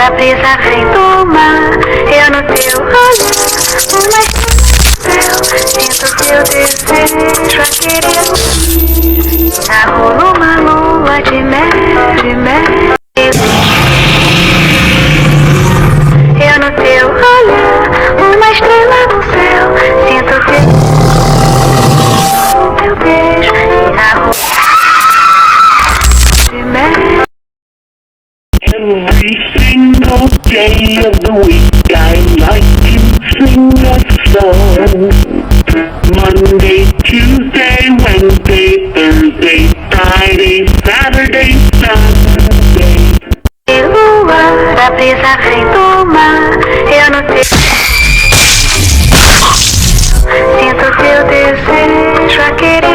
a brisa vem do mar. Eu no teu olhar, uma estrela no céu. Sinto teu desejo a querer. Arrolo uma lua de mel, de mel. Eu no teu olhar, uma estrela no céu. Sinto teu beijo e arrolo de mel. Every single day of the week I like to sing a song. Monday, Tuesday, Wednesday, Thursday, Friday, Saturday, Sunday. Lua, a brisa vem do mar. Eu no teu sinto teu desejo a querer.